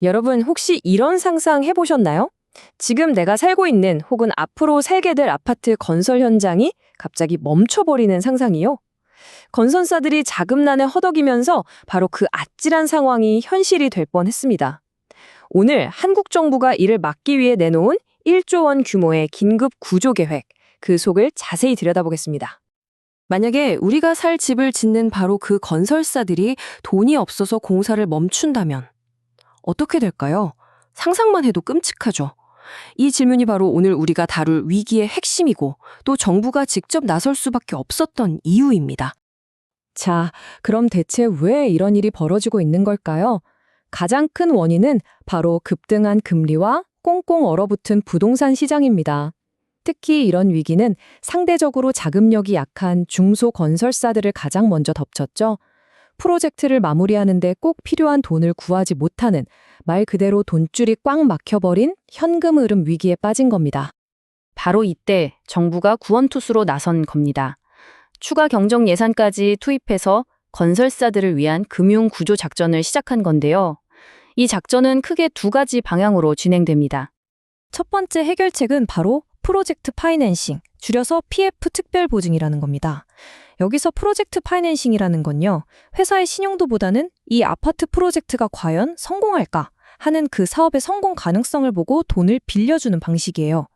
여러분 혹시 이런 상상 해보셨나요? 지금 내가 살고 있는 혹은 앞으로 살게 될 아파트 건설 현장이 갑자기 멈춰버리는 상상이요. 건설사들이 자금난에 허덕이면서 바로 그 아찔한 상황이 현실이 될 뻔했습니다. 오늘 한국 정부가 이를 막기 위해 내놓은 1조 원 규모의 긴급 구조 계획, 그 속을 자세히 들여다보겠습니다. 만약에 우리가 살 집을 짓는 바로 그 건설사들이 돈이 없어서 공사를 멈춘다면 어떻게 될까요? 상상만 해도 끔찍하죠. 이 질문이 바로 오늘 우리가 다룰 위기의 핵심이고 또 정부가 직접 나설 수밖에 없었던 이유입니다. 자, 그럼 대체 왜 이런 일이 벌어지고 있는 걸까요? 가장 큰 원인은 바로 급등한 금리와 꽁꽁 얼어붙은 부동산 시장입니다. 특히 이런 위기는 상대적으로 자금력이 약한 중소건설사들을 가장 먼저 덮쳤죠. 프로젝트를 마무리하는데 꼭 필요한 돈을 구하지 못하는 말 그대로 돈줄이 꽉 막혀버린 현금 흐름 위기에 빠진 겁니다. 바로 이때 정부가 구원투수로 나선 겁니다. 추가 경정 예산까지 투입해서 건설사들을 위한 금융 구조 작전을 시작한 건데요. 이 작전은 크게 두 가지 방향으로 진행됩니다. 첫 번째 해결책은 바로 프로젝트 파이낸싱, 줄여서 PF 특별보증이라는 겁니다. 여기서 프로젝트 파이낸싱이라는 건요, 회사의 신용도보다는 이 아파트 프로젝트가 과연 성공할까 하는 그 사업의 성공 가능성을 보고 돈을 빌려주는 방식이에요.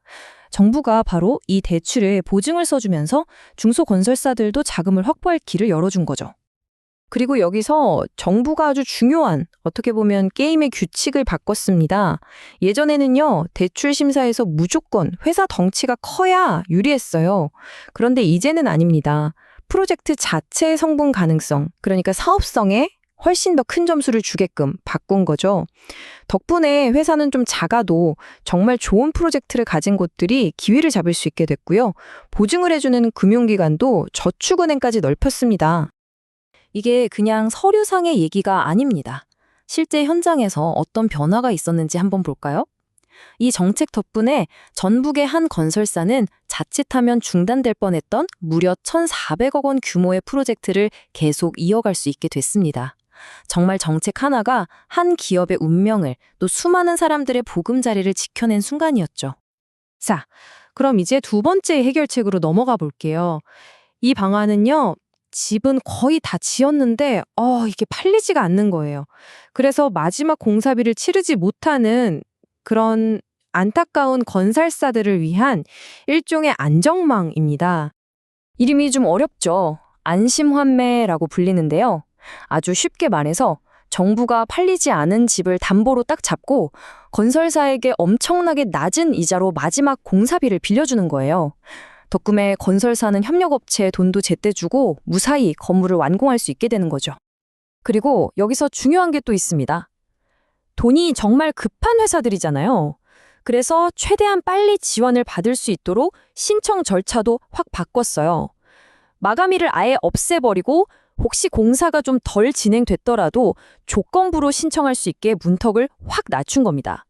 정부가 바로 이 대출에 보증을 써주면서 중소건설사들도 자금을 확보할 길을 열어준 거죠. 그리고 여기서 정부가 아주 중요한, 어떻게 보면 게임의 규칙을 바꿨습니다. 예전에는요, 대출 심사에서 무조건 회사 덩치가 커야 유리했어요. 그런데 이제는 아닙니다. 프로젝트 자체의 성공 가능성, 그러니까 사업성에 훨씬 더 큰 점수를 주게끔 바꾼 거죠. 덕분에 회사는 좀 작아도 정말 좋은 프로젝트를 가진 곳들이 기회를 잡을 수 있게 됐고요. 보증을 해주는 금융기관도 저축은행까지 넓혔습니다. 이게 그냥 서류상의 얘기가 아닙니다. 실제 현장에서 어떤 변화가 있었는지 한번 볼까요? 이 정책 덕분에 전북의 한 건설사는 자칫하면 중단될 뻔했던 무려 1,400억 원 규모의 프로젝트를 계속 이어갈 수 있게 됐습니다. 정말 정책 하나가 한 기업의 운명을 또 수많은 사람들의 보금자리를 지켜낸 순간이었죠. 자, 그럼 이제 두 번째 해결책으로 넘어가 볼게요. 이 방안은요, 집은 거의 다 지었는데 이게 팔리지가 않는 거예요. 그래서 마지막 공사비를 치르지 못하는 그런 안타까운 건설사들을 위한 일종의 안정망입니다. 이름이 좀 어렵죠. 안심환매라고 불리는데요. 아주 쉽게 말해서 정부가 팔리지 않은 집을 담보로 딱 잡고 건설사에게 엄청나게 낮은 이자로 마지막 공사비를 빌려주는 거예요. 덕분에 건설사는 협력업체에 돈도 제때 주고 무사히 건물을 완공할 수 있게 되는 거죠. 그리고 여기서 중요한 게 또 있습니다. 돈이 정말 급한 회사들이잖아요. 그래서 최대한 빨리 지원을 받을 수 있도록 신청 절차도 확 바꿨어요. 마감일을 아예 없애버리고 혹시 공사가 좀 덜 진행됐더라도 조건부로 신청할 수 있게 문턱을 확 낮춘 겁니다.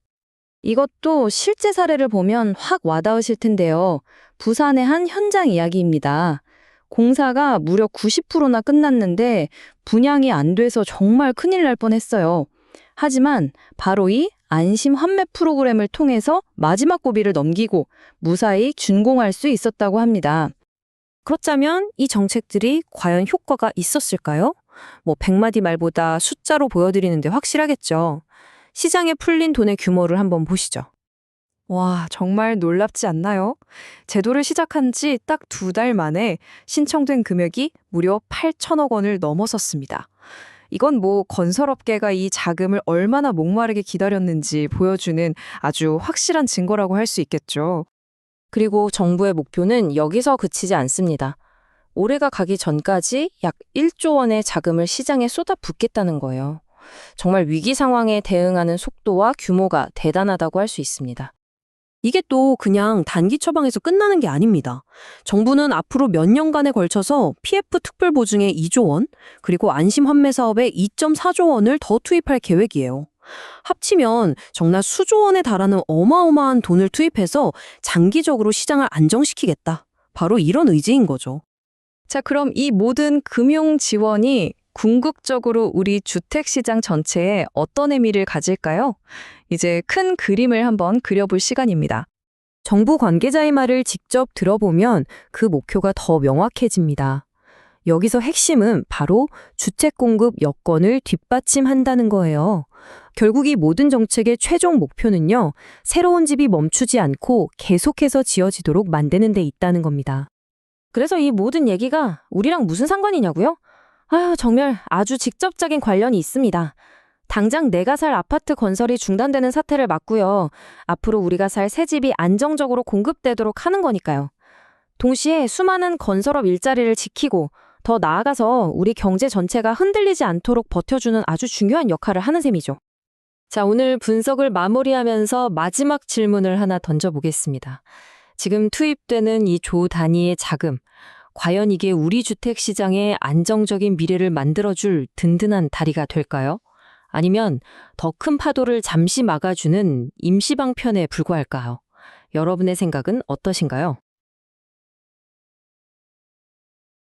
이것도 실제 사례를 보면 확 와닿으실 텐데요. 부산의 한 현장 이야기입니다. 공사가 무려 90%나 끝났는데 분양이 안 돼서 정말 큰일 날 뻔했어요. 하지만 바로 이 안심 환매 프로그램을 통해서 마지막 고비를 넘기고 무사히 준공할 수 있었다고 합니다. 그렇다면 이 정책들이 과연 효과가 있었을까요? 100마디 말보다 숫자로 보여드리는데 확실하겠죠. 시장에 풀린 돈의 규모를 한번 보시죠. 와, 정말 놀랍지 않나요? 제도를 시작한 지 딱 2달 만에 신청된 금액이 무려 8천억 원을 넘어섰습니다. 이건 건설업계가 이 자금을 얼마나 목마르게 기다렸는지 보여주는 아주 확실한 증거라고 할 수 있겠죠. 그리고 정부의 목표는 여기서 그치지 않습니다. 올해가 가기 전까지 약 1조 원의 자금을 시장에 쏟아붓겠다는 거예요. 정말 위기 상황에 대응하는 속도와 규모가 대단하다고 할 수 있습니다. 이게 또 그냥 단기 처방에서 끝나는 게 아닙니다. 정부는 앞으로 몇 년간에 걸쳐서 PF 특별보증에 2조 원, 그리고 안심 환매 사업에 2.4조 원을 더 투입할 계획이에요. 합치면 정말 수조 원에 달하는 어마어마한 돈을 투입해서 장기적으로 시장을 안정시키겠다. 바로 이런 의지인 거죠. 자, 그럼 이 모든 금융 지원이 궁극적으로 우리 주택시장 전체에 어떤 의미를 가질까요? 이제 큰 그림을 한번 그려볼 시간입니다. 정부 관계자의 말을 직접 들어보면 그 목표가 더 명확해집니다. 여기서 핵심은 바로 주택 공급 여건을 뒷받침한다는 거예요. 결국 이 모든 정책의 최종 목표는요, 새로운 집이 멈추지 않고 계속해서 지어지도록 만드는 데 있다는 겁니다. 그래서 이 모든 얘기가 우리랑 무슨 상관이냐고요? 정말 아주 직접적인 관련이 있습니다. 당장 내가 살 아파트 건설이 중단되는 사태를 막고요. 앞으로 우리가 살 새 집이 안정적으로 공급되도록 하는 거니까요. 동시에 수많은 건설업 일자리를 지키고 더 나아가서 우리 경제 전체가 흔들리지 않도록 버텨주는 아주 중요한 역할을 하는 셈이죠. 자, 오늘 분석을 마무리하면서 마지막 질문을 하나 던져보겠습니다. 지금 투입되는 이 조 단위의 자금, 과연 이게 우리 주택 시장의 안정적인 미래를 만들어줄 든든한 다리가 될까요? 아니면 더 큰 파도를 잠시 막아주는 임시 방편에 불과할까요? 여러분의 생각은 어떠신가요?